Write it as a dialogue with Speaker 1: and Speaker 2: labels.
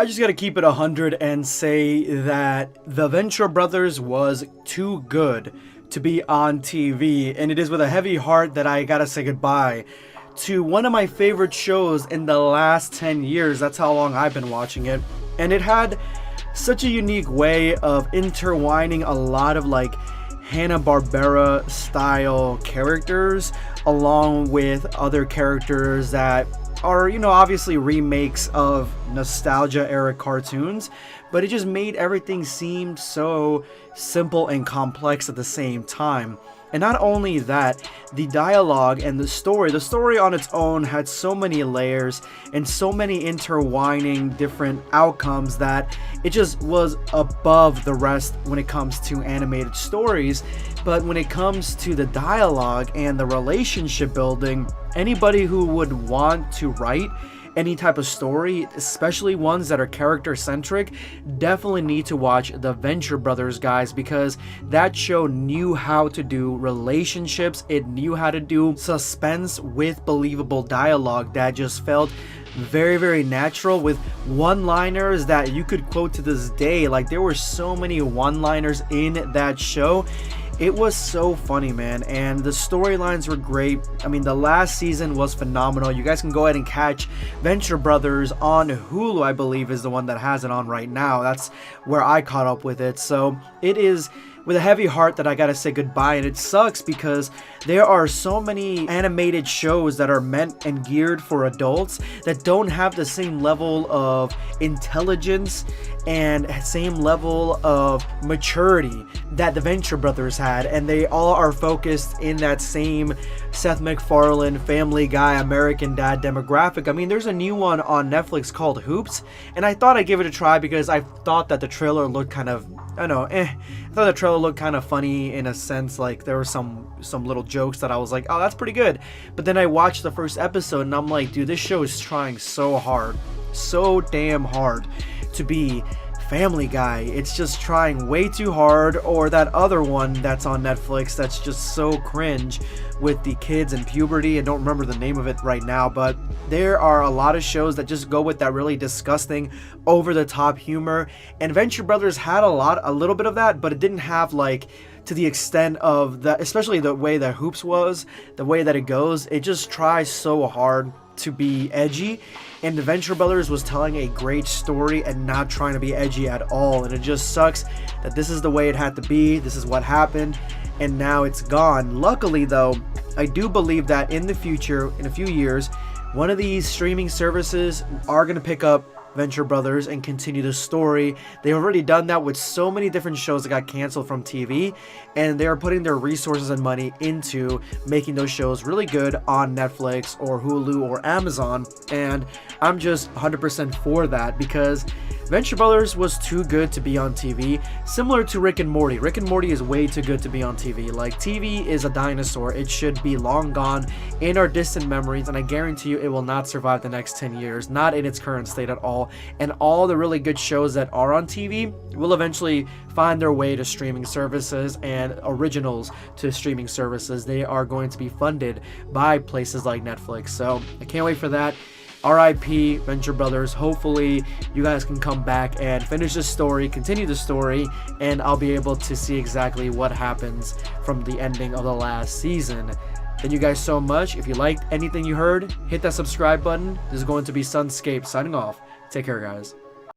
Speaker 1: I just gotta keep it 100 and say that the Venture Brothers was too good to be on TV, and it is with a heavy heart that I gotta say goodbye to one of my favorite shows in the last 10 years. That's how long I've been watching it. And it had such a unique way of intertwining a lot of like Hanna-Barbera style characters along with other characters that are, obviously remakes of nostalgia era cartoons, but it just made everything seem so simple and complex at the same time. And not only that, the dialogue and the story on its own had so many layers and so many intertwining different outcomes that it just was above the rest when it comes to animated stories. But when it comes to the dialogue and the relationship building, anybody who would want to write any type of story, especially ones that are character centric, definitely need to watch the Venture Brothers, guys, because that show knew how to do relationships. It knew how to do suspense with believable dialogue that just felt very, very natural, with one-liners that you could quote to this day. Like, there were so many one-liners in that show. It was so funny, man, and the storylines were great. I mean, the last season was phenomenal. You guys can go ahead and catch Venture Brothers on Hulu, I believe is the one that has it on right now. That's where I caught up with it. So it is with a heavy heart that I gotta say goodbye, and it sucks because there are so many animated shows that are meant and geared for adults that don't have the same level of intelligence and same level of maturity that the Venture Brothers had, and they all are focused in that same Seth MacFarlane, Family Guy, American Dad demographic. I mean, there's a new one on Netflix called Hoops, and I thought I'd give it a try because I thought that the trailer looked kind of, I thought the trailer looked kind of funny in a sense. Like, there were some little jokes that I was like, oh, that's pretty good. But then I watched the first episode and I'm like, dude, this show is trying so hard, so damn hard to be Family Guy. It's just trying way too hard. Or that other one that's on Netflix that's just so cringe with the kids and puberty. I don't remember the name of it right now, but there are a lot of shows that just go with that really disgusting, over the top humor, and Venture Brothers had a little bit of that, but it didn't have like to the extent of that, especially the way that Hoops was, the way that it goes. It just tries so hard to be edgy, and the Venture Brothers was telling a great story and not trying to be edgy at all. And it just sucks that this is the way it had to be, this is what happened, and now it's gone. Luckily though, I do believe that in the future, in a few years, one of these streaming services are going to pick up Venture Brothers and continue the story. They've already done that with so many different shows that got canceled from TV, and they are putting their resources and money into making those shows really good on Netflix or Hulu or Amazon. And I'm just 100% for that because Venture Brothers was too good to be on TV, similar to Rick and Morty. Rick and Morty is way too good to be on TV. Like, TV is a dinosaur. It should be long gone in our distant memories, and I guarantee you it will not survive the next 10 years, not in its current state at all. And all the really good shows that are on TV will eventually find their way to streaming services and originals to streaming services. They are going to be funded by places like Netflix. So I can't wait for that. RIP Venture Brothers. Hopefully you guys can come back and finish the story, continue the story, and I'll be able to see exactly what happens from the ending of the last season. Thank you guys so much. If you liked anything you heard, hit that subscribe button. This is going to be Sunscape signing off. Take care, guys.